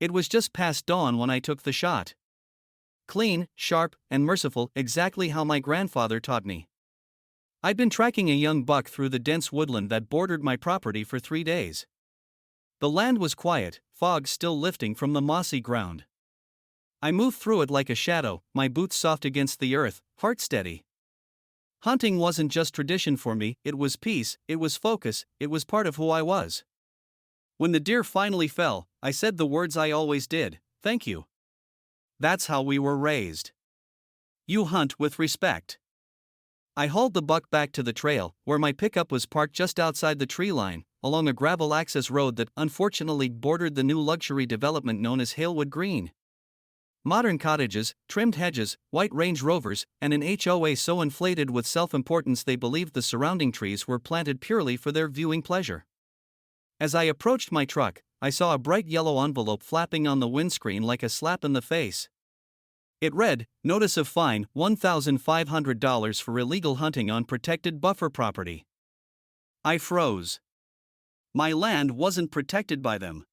It was just past dawn when I took the shot. Clean, sharp, and merciful, exactly how my grandfather taught me. I'd been tracking a young buck through the dense woodland that bordered my property for 3 days. The land was quiet, fog still lifting from the mossy ground. I moved through it like a shadow, my boots soft against the earth, heart steady. Hunting wasn't just tradition for me, it was peace, it was focus, it was part of who I was. When the deer finally fell, I said the words I always did: "Thank you." That's how we were raised. You hunt with respect. I hauled the buck back to the trail, where my pickup was parked just outside the tree line, along a gravel access road that unfortunately bordered the new luxury development known as Halewood Green. Modern cottages, trimmed hedges, white Range Rovers, and an HOA so inflated with self-importance they believed the surrounding trees were planted purely for their viewing pleasure. As I approached my truck, I saw a bright yellow envelope flapping on the windscreen like a slap in the face. It read, "Notice of fine, $1,500 for illegal hunting on protected buffer property." I froze. My land wasn't protected by them.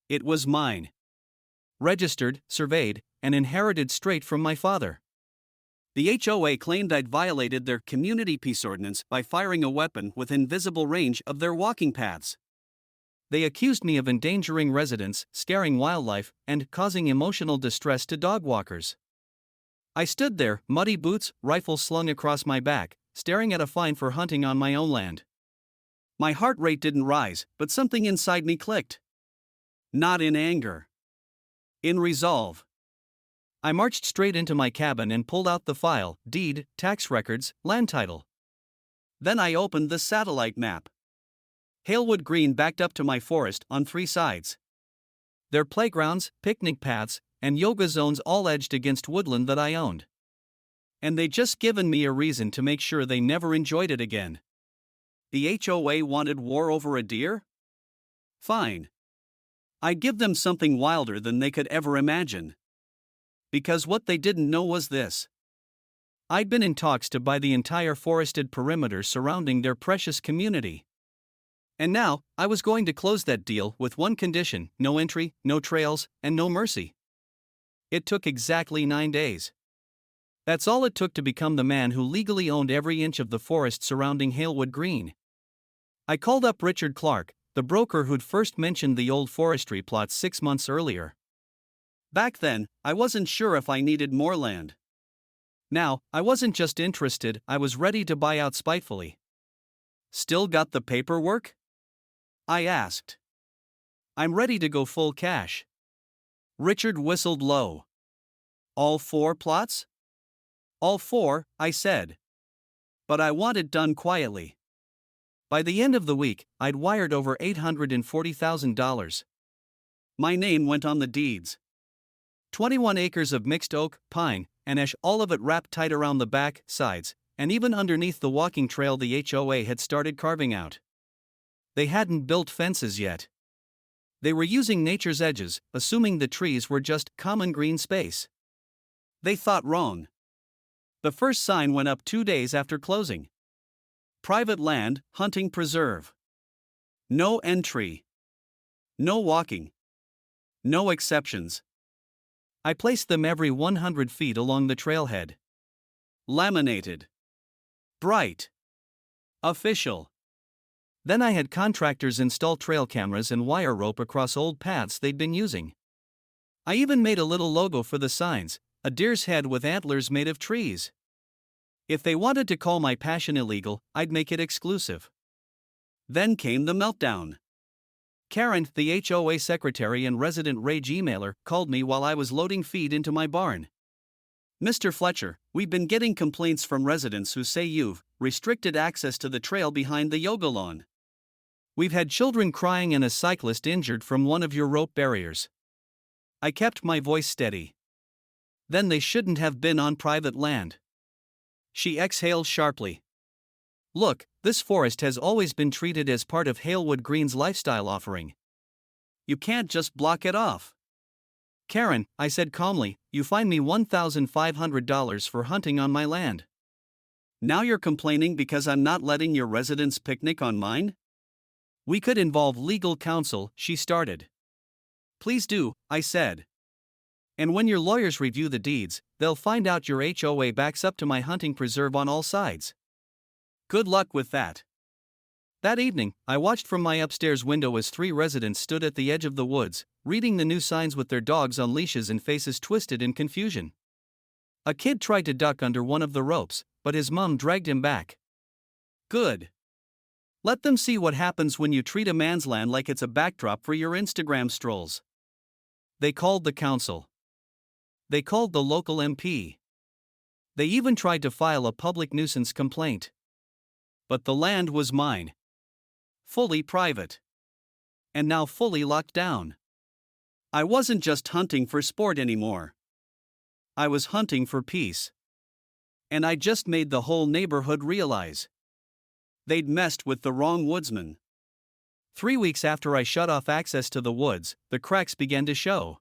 It was mine. Registered, surveyed, and inherited straight from my father. The HOA claimed I'd violated their community peace ordinance by firing a weapon within visible range of their walking paths. They accused me of endangering residents, scaring wildlife, and causing emotional distress to dog walkers. I stood there, muddy boots, rifle slung across my back, staring at a fine for hunting on my own land. My heart rate didn't rise, but something inside me clicked. Not in anger. In resolve. I marched straight into my cabin and pulled out the file, deed, tax records, land title. Then I opened the satellite map. Halewood Green backed up to my forest on 3 sides. Their playgrounds, picnic paths, and yoga zones all edged against woodland that I owned. And they'd just given me a reason to make sure they never enjoyed it again. The HOA wanted war over a deer? Fine. I'd give them something wilder than they could ever imagine. Because what they didn't know was this. I'd been in talks to buy the entire forested perimeter surrounding their precious community. And now, I was going to close that deal with one condition: no entry, no trails, and no mercy. It took exactly 9 days. That's all it took to become the man who legally owned every inch of the forest surrounding Halewood Green. I called up Richard Clark, the broker who'd first mentioned the old forestry plots 6 months earlier. Back then, I wasn't sure if I needed more land. Now, I wasn't just interested, I was ready to buy out spitefully. "Still got the paperwork?" I asked. "I'm ready to go full cash." Richard whistled low. "All 4 plots?" "All 4, I said. But I want it done quietly." By the end of the week, I'd wired over $840,000. My name went on the deeds. 21 acres of mixed oak, pine, and ash, all of it wrapped tight around the back, sides, and even underneath the walking trail the HOA had started carving out. They hadn't built fences yet. They were using nature's edges, assuming the trees were just common green space. They thought wrong. The first sign went up 2 days after closing. Private land, hunting preserve. No entry. No walking. No exceptions. I placed them every 100 feet along the trailhead. Laminated. Bright. Official. Then I had contractors install trail cameras and wire rope across old paths they'd been using. I even made a little logo for the signs, a deer's head with antlers made of trees. If they wanted to call my passion illegal, I'd make it exclusive. Then came the meltdown. Karen, the HOA secretary and resident rage emailer, called me while I was loading feed into my barn. "Mr. Fletcher, we've been getting complaints from residents who say you've restricted access to the trail behind the yoga lawn. We've had children crying and a cyclist injured from one of your rope barriers." I kept my voice steady. "Then they shouldn't have been on private land." She exhaled sharply. "Look, this forest has always been treated as part of Halewood Green's lifestyle offering. You can't just block it off." "Karen," I said calmly, "you fined me $1,500 for hunting on my land. Now you're complaining because I'm not letting your residents picnic on mine?" "We could involve legal counsel," she started. Please do, I said. And when your lawyers review the deeds, they'll find out your HOA backs up to my hunting preserve on all sides. Good luck with that. That evening, I watched from my upstairs window as 3 residents stood at the edge of the woods, reading the new signs with their dogs on leashes and faces twisted in confusion. A kid tried to duck under one of the ropes, but his mom dragged him back. Good. Let them see what happens when you treat a man's land like it's a backdrop for your Instagram strolls. They called the council. They called the local MP. They even tried to file a public nuisance complaint. But the land was mine. Fully private. And now fully locked down. I wasn't just hunting for sport anymore. I was hunting for peace. And I just made the whole neighborhood realize they'd messed with the wrong woodsman. 3 weeks after I shut off access to the woods, the cracks began to show.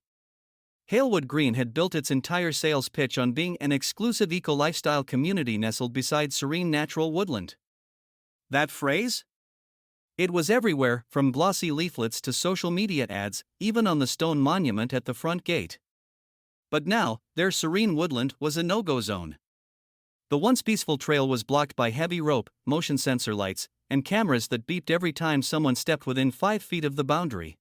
Halewood Green had built its entire sales pitch on being an exclusive eco-lifestyle community nestled beside serene natural woodland. That phrase? It was everywhere, from glossy leaflets to social media ads, even on the stone monument at the front gate. But now, their serene woodland was a no-go zone. The once peaceful trail was blocked by heavy rope, motion sensor lights, and cameras that beeped every time someone stepped within 5 feet of the boundary.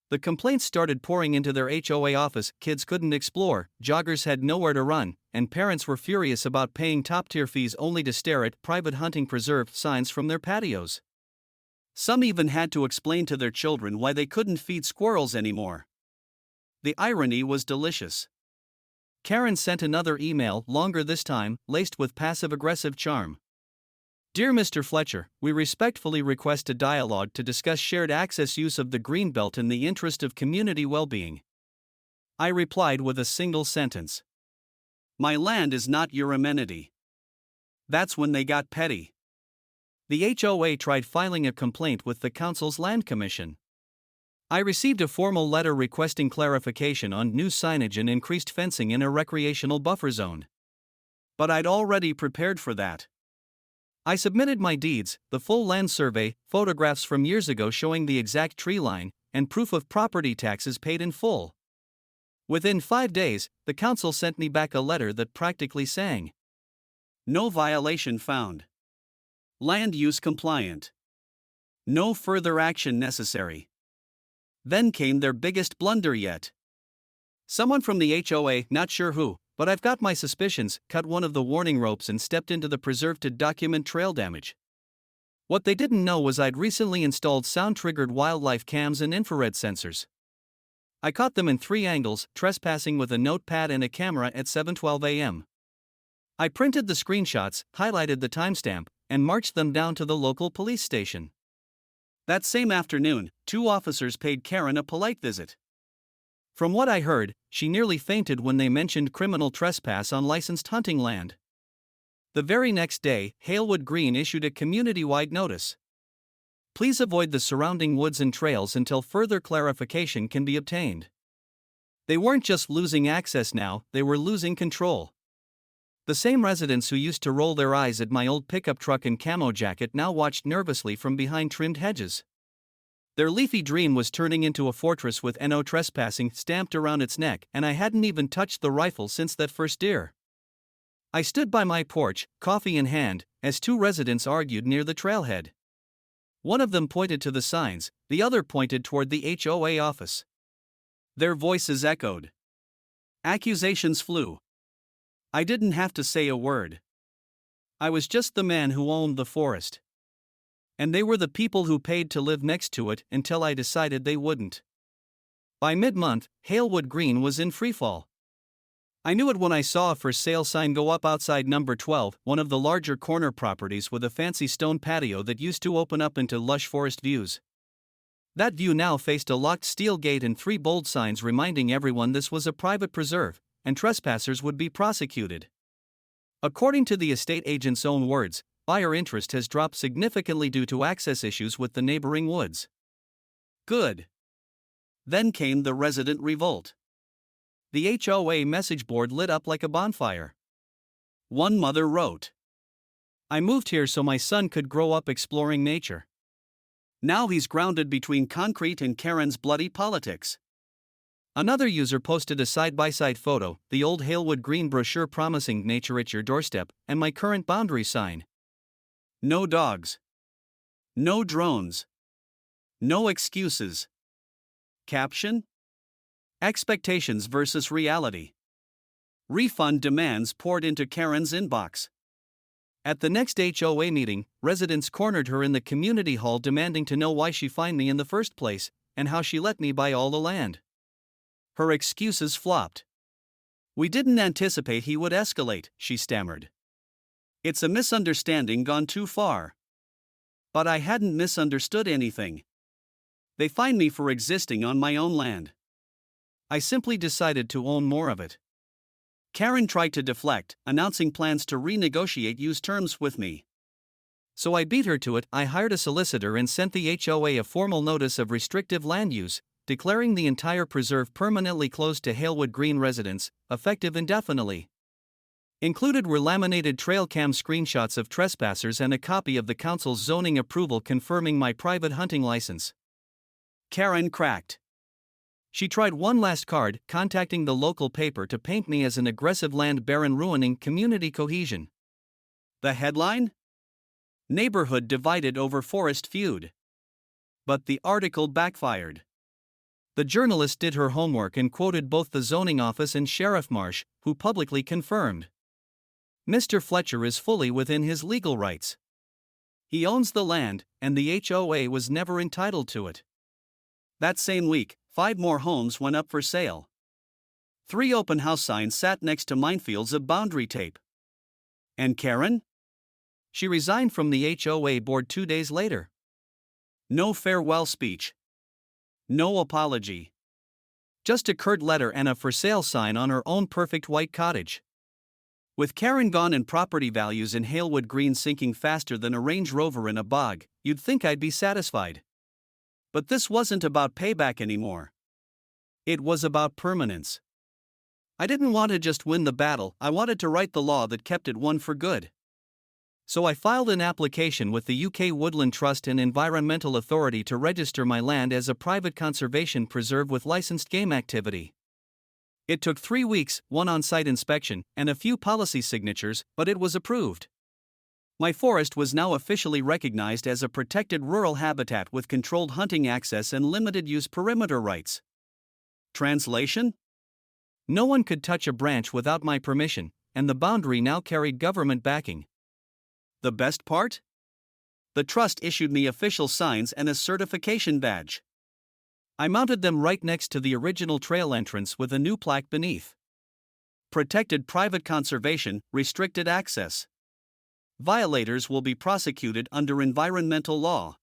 The complaints started pouring into their HOA office. Kids couldn't explore, joggers had nowhere to run, and parents were furious about paying top-tier fees only to stare at private hunting preserve signs from their patios. Some even had to explain to their children why they couldn't feed squirrels anymore. The irony was delicious. Karen sent another email, longer this time, laced with passive-aggressive charm. Dear Mr. Fletcher, we respectfully request a dialogue to discuss shared access use of the Greenbelt in the interest of community well-being. I replied with a single sentence. My land is not your amenity. That's when they got petty. The HOA tried filing a complaint with the council's land commission. I received a formal letter requesting clarification on new signage and increased fencing in a recreational buffer zone. But I'd already prepared for that. I submitted my deeds, the full land survey, photographs from years ago showing the exact tree line, and proof of property taxes paid in full. Within 5 days, the council sent me back a letter that practically sang, no violation found. Land use compliant. No further action necessary. Then came their biggest blunder yet. Someone from the HOA, not sure who, but I've got my suspicions, cut one of the warning ropes and stepped into the preserve to document trail damage. What they didn't know was I'd recently installed sound-triggered wildlife cams and infrared sensors. I caught them in 3 angles, trespassing with a notepad and a camera at 7:12 a.m. I printed the screenshots, highlighted the timestamp, and marched them down to the local police station. That same afternoon, 2 officers paid Karen a polite visit. From what I heard, she nearly fainted when they mentioned criminal trespass on licensed hunting land. The very next day, Halewood Green issued a community-wide notice. Please avoid the surrounding woods and trails until further clarification can be obtained. They weren't just losing access now, they were losing control. The same residents who used to roll their eyes at my old pickup truck and camo jacket now watched nervously from behind trimmed hedges. Their leafy dream was turning into a fortress with "No trespassing" stamped around its neck, and I hadn't even touched the rifle since that first deer. I stood by my porch, coffee in hand, as 2 residents argued near the trailhead. One of them pointed to the signs, the other pointed toward the HOA office. Their voices echoed. Accusations flew. I didn't have to say a word. I was just the man who owned the forest. And they were the people who paid to live next to it until I decided they wouldn't. By mid-month, Halewood Green was in freefall. I knew it when I saw a for sale sign go up outside number 12, one of the larger corner properties with a fancy stone patio that used to open up into lush forest views. That view now faced a locked steel gate and 3 bold signs reminding everyone this was a private preserve, and trespassers would be prosecuted. According to the estate agent's own words, buyer interest has dropped significantly due to access issues with the neighboring woods. Good. Then came the resident revolt. The HOA message board lit up like a bonfire. One mother wrote, I moved here so my son could grow up exploring nature. Now he's grounded between concrete and Karen's bloody politics. Another user posted a side-by-side photo, the old Halewood Green brochure promising nature at your doorstep, and my current boundary sign. No dogs. No drones. No excuses. Caption: Expectations versus reality. Refund demands poured into Karen's inbox. At the next HOA meeting, residents cornered her in the community hall demanding to know why she fined me in the first place, and how she let me buy all the land. Her excuses flopped. "We didn't anticipate he would escalate," she stammered. "It's a misunderstanding gone too far." But I hadn't misunderstood anything. They fined me for existing on my own land. I simply decided to own more of it. Karen tried to deflect, announcing plans to renegotiate use terms with me. So I beat her to it. I hired a solicitor and sent the HOA a formal notice of restrictive land use, declaring the entire preserve permanently closed to Halewood Green residents, effective indefinitely. Included were laminated trail cam screenshots of trespassers and a copy of the council's zoning approval confirming my private hunting license. Karen cracked. She tried one last card, contacting the local paper to paint me as an aggressive land baron ruining community cohesion. The headline? Neighborhood divided over forest feud. But the article backfired. The journalist did her homework and quoted both the zoning office and Sheriff Marsh, who publicly confirmed Mr. Fletcher is fully within his legal rights. He owns the land, and the HOA was never entitled to it. That same week, 5 more homes went up for sale. 3 open house signs sat next to minefields of boundary tape. And Karen? She resigned from the HOA board 2 days later. No farewell speech. No apology. Just a curt letter and a for sale sign on her own perfect white cottage. With Karen gone and property values in Halewood Green sinking faster than a Range Rover in a bog, you'd think I'd be satisfied. But this wasn't about payback anymore. It was about permanence. I didn't want to just win the battle, I wanted to write the law that kept it won for good. So I filed an application with the UK Woodland Trust and Environmental Authority to register my land as a private conservation preserve with licensed game activity. It took 3 weeks, 1 on-site inspection, and a few policy signatures, but it was approved. My forest was now officially recognized as a protected rural habitat with controlled hunting access and limited use perimeter rights. Translation? No one could touch a branch without my permission, and the boundary now carried government backing. The best part? The trust issued me official signs and a certification badge. I mounted them right next to the original trail entrance with a new plaque beneath. Protected private conservation, restricted access. Violators will be prosecuted under environmental law.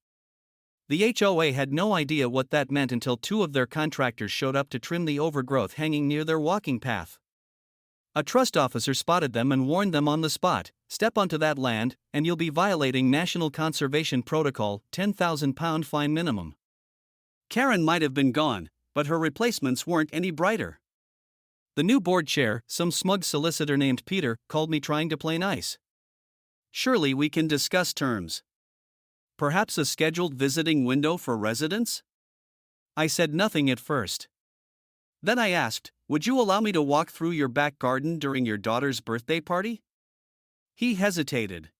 The HOA had no idea what that meant until 2 of their contractors showed up to trim the overgrowth hanging near their walking path. A trust officer spotted them and warned them on the spot, "Step onto that land, and you'll be violating National Conservation Protocol, £10,000 fine minimum." Karen might have been gone, but her replacements weren't any brighter. The new board chair, some smug solicitor named Peter, called me trying to play nice. "Surely we can discuss terms. Perhaps a scheduled visiting window for residents?" I said nothing at first. Then I asked, "Would you allow me to walk through your back garden during your daughter's birthday party?" He hesitated.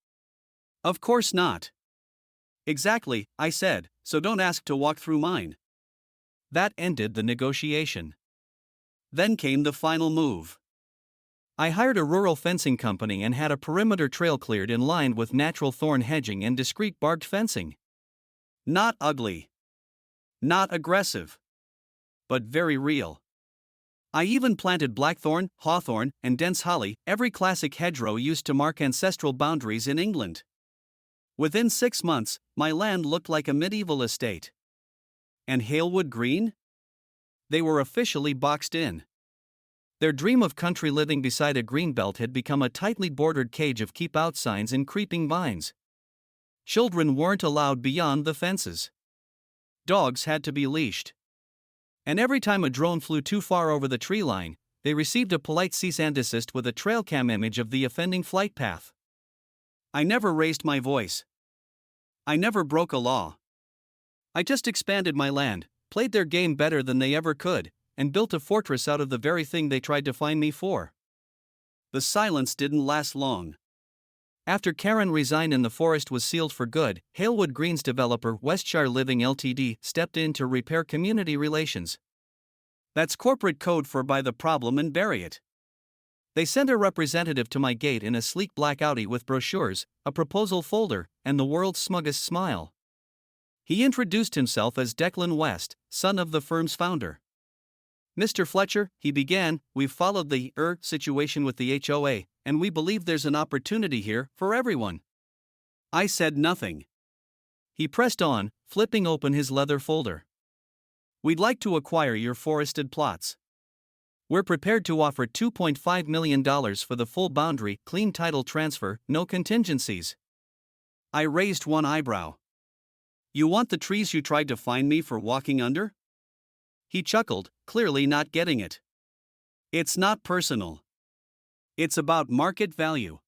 "Of course not." "Exactly," I said, "so don't ask to walk through mine." That ended the negotiation. Then came the final move. I hired a rural fencing company and had a perimeter trail cleared and lined with natural thorn hedging and discreet barbed fencing. Not ugly. Not aggressive. But very real. I even planted blackthorn, hawthorn, and dense holly, every classic hedgerow used to mark ancestral boundaries in England. Within 6 months, my land looked like a medieval estate. And Halewood Green? They were officially boxed in. Their dream of country living beside a greenbelt had become a tightly bordered cage of keep-out signs and creeping vines. Children weren't allowed beyond the fences. Dogs had to be leashed. And every time a drone flew too far over the tree line, they received a polite cease and desist with a trail cam image of the offending flight path. I never raised my voice. I never broke a law. I just expanded my land, played their game better than they ever could, and built a fortress out of the very thing they tried to find me for. The silence didn't last long. After Karen resigned and the forest was sealed for good, Halewood Greens developer Westshire Living Ltd. stepped in to repair community relations. That's corporate code for buy the problem and bury it. They sent a representative to my gate in a sleek black Audi with brochures, a proposal folder, and the world's smuggest smile. He introduced himself as Declan West, son of the firm's founder. "Mr. Fletcher," he began, "we've followed the situation with the HOA, and we believe there's an opportunity here for everyone." I said nothing. He pressed on, flipping open his leather folder. "We'd like to acquire your forested plots. We're prepared to offer $2.5 million for the full boundary, clean title transfer, no contingencies." I raised one eyebrow. "You want the trees you tried to find me for walking under?" He chuckled, clearly not getting it. "It's not personal. It's about market value.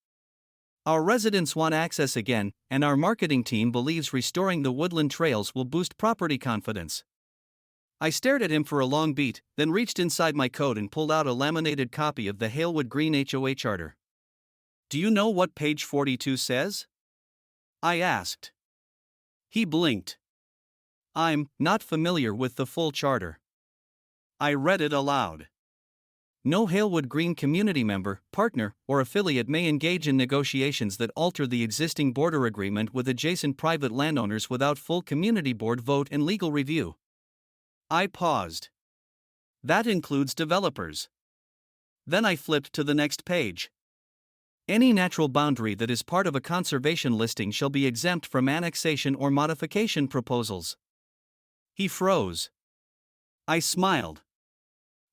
Our residents want access again, and our marketing team believes restoring the woodland trails will boost property confidence." I stared at him for a long beat, then reached inside my coat and pulled out a laminated copy of the Halewood Green HOA Charter. "Do you know what page 42 says?" I asked. He blinked. "I'm not familiar with the full charter." I read it aloud. "No Halewood Green community member, partner, or affiliate may engage in negotiations that alter the existing border agreement with adjacent private landowners without full community board vote and legal review." I paused. "That includes developers." Then I flipped to the next page. "Any natural boundary that is part of a conservation listing shall be exempt from annexation or modification proposals." He froze. I smiled.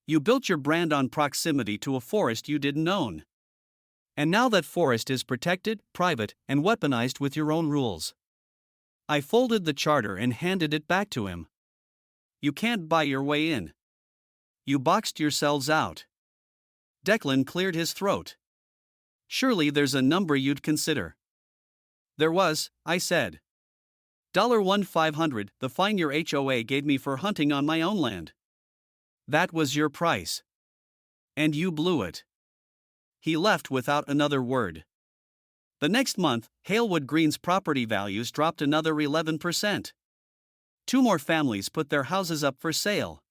"You built your brand on proximity to a forest you didn't own. And now that forest is protected, private, and weaponized with your own rules." I folded the charter and handed it back to him. "You can't buy your way in. You boxed yourselves out." Declan cleared his throat. "Surely there's a number you'd consider." "There was," I said. $1,500, the fine your HOA gave me for hunting on my own land. That was your price. And you blew it." He left without another word. The next month, Halewood Green's property values dropped another 11%. 2 more families put their houses up for sale.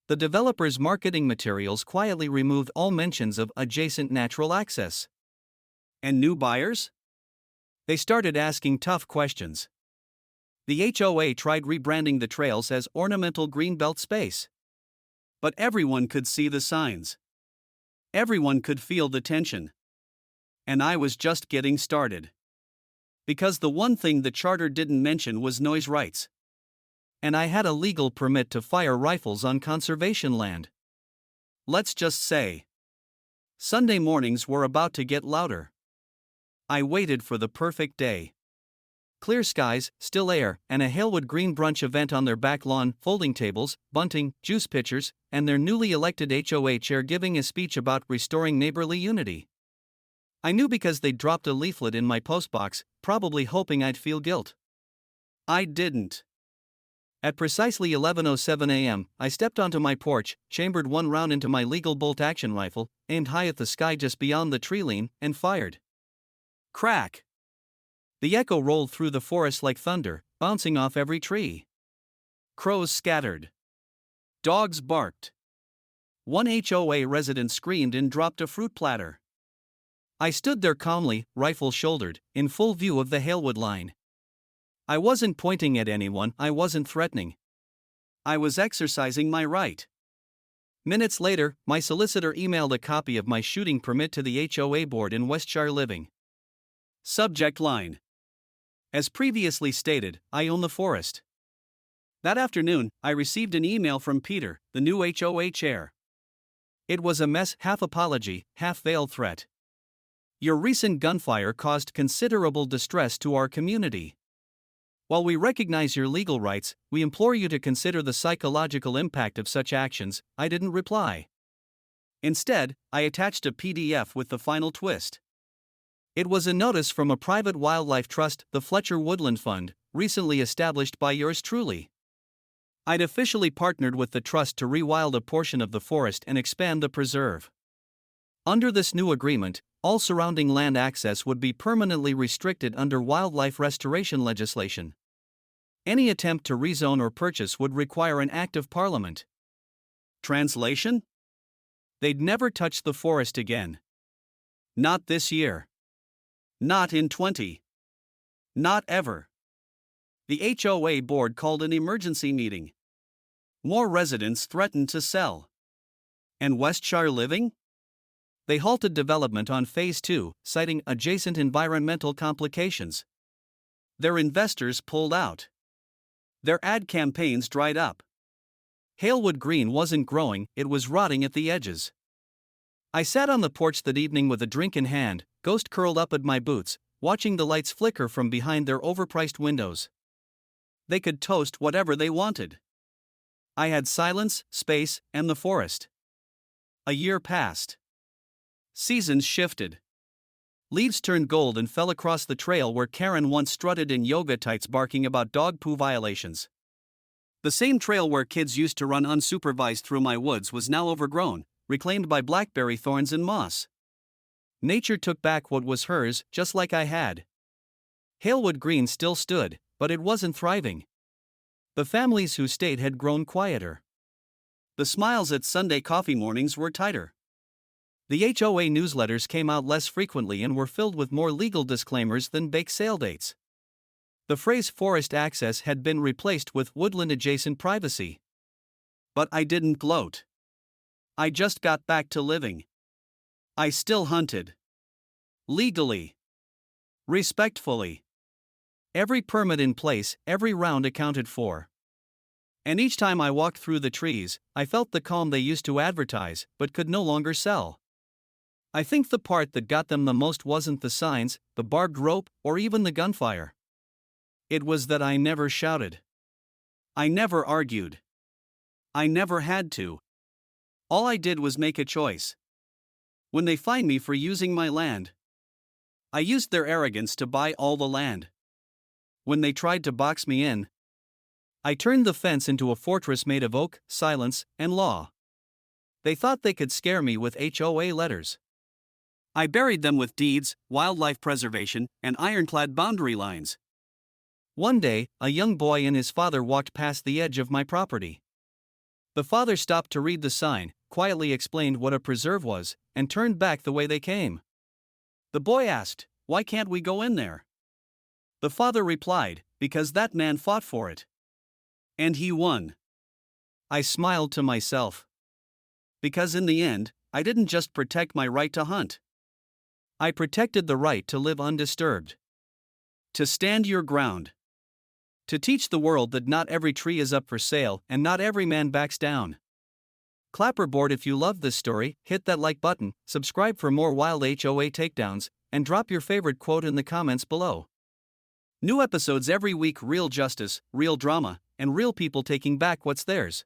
The developer's marketing materials quietly removed all mentions of adjacent natural access. And new buyers? They started asking tough questions. The HOA tried rebranding the trails as ornamental greenbelt space. But everyone could see the signs. Everyone could feel the tension. And I was just getting started. Because the one thing the charter didn't mention was noise rights. And I had a legal permit to fire rifles on conservation land. Let's just say, Sunday mornings were about to get louder. I waited for the perfect day. Clear skies, still air, and a Halewood Green brunch event on their back lawn, folding tables, bunting, juice pitchers, and their newly elected HOA chair giving a speech about restoring neighborly unity. I knew because they'd dropped a leaflet in my postbox, probably hoping I'd feel guilt. I didn't. At precisely 11:07 a.m., I stepped onto my porch, chambered one round into my legal bolt-action rifle, aimed high at the sky just beyond the tree line, and fired. Crack! The echo rolled through the forest like thunder, bouncing off every tree. Crows scattered. Dogs barked. One HOA resident screamed and dropped a fruit platter. I stood there calmly, rifle shouldered, in full view of the Halewood line. I wasn't pointing at anyone, I wasn't threatening. I was exercising my right. Minutes later, my solicitor emailed a copy of my shooting permit to the HOA board in Westshire Living. Subject line: as previously stated, I own the forest. That afternoon, I received an email from Peter, the new HOA chair. It was a mess, half apology, half veiled threat. Your recent gunfire caused considerable distress to our community. While we recognize your legal rights, we implore you to consider the psychological impact of such actions. I didn't reply. Instead, I attached a PDF with the final twist. It was a notice from a private wildlife trust, the Fletcher Woodland Fund, recently established by yours truly. I'd officially partnered with the trust to rewild a portion of the forest and expand the preserve. Under this new agreement, all surrounding land access would be permanently restricted under wildlife restoration legislation. Any attempt to rezone or purchase would require an act of parliament. Translation? They'd never touch the forest again. Not this year. Not in 20. Not ever. The HOA board called an emergency meeting. More residents threatened to sell. And Westshire Living? They halted development on Phase 2, citing adjacent environmental complications. Their investors pulled out. Their ad campaigns dried up. Halewood Green wasn't growing, it was rotting at the edges. I sat on the porch that evening with a drink in hand, ghost curled up at my boots, watching the lights flicker from behind their overpriced windows. They could toast whatever they wanted. I had silence, space, and the forest. A year passed. Seasons shifted. Leaves turned gold and fell across the trail where Karen once strutted in yoga tights barking about dog poo violations. The same trail where kids used to run unsupervised through my woods was now overgrown, reclaimed by blackberry thorns and moss. Nature took back what was hers, just like I had. Halewood Green still stood, but it wasn't thriving. The families who stayed had grown quieter. The smiles at Sunday coffee mornings were tighter. The HOA newsletters came out less frequently and were filled with more legal disclaimers than bake sale dates. The phrase forest access had been replaced with woodland-adjacent privacy. But I didn't gloat. I just got back to living. I still hunted. Legally. Respectfully. Every permit in place, every round accounted for. And each time I walked through the trees, I felt the calm they used to advertise, but could no longer sell. I think the part that got them the most wasn't the signs, the barbed rope, or even the gunfire. It was that I never shouted. I never argued. I never had to. All I did was make a choice. When they fined me for using my land, I used their arrogance to buy all the land. When they tried to box me in, I turned the fence into a fortress made of oak, silence, and law. They thought they could scare me with HOA letters. I buried them with deeds, wildlife preservation, and ironclad boundary lines. One day, a young boy and his father walked past the edge of my property. The father stopped to read the sign, quietly explained what a preserve was, and turned back the way they came. The boy asked, "Why can't we go in there?" The father replied, "Because that man fought for it. And he won." I smiled to myself. Because in the end, I didn't just protect my right to hunt. I protected the right to live undisturbed. To stand your ground. To teach the world that not every tree is up for sale and not every man backs down. Clapperboard, if you loved this story, hit that like button, subscribe for more wild HOA takedowns, and drop your favorite quote in the comments below. New episodes every week, real justice, real drama, and real people taking back what's theirs.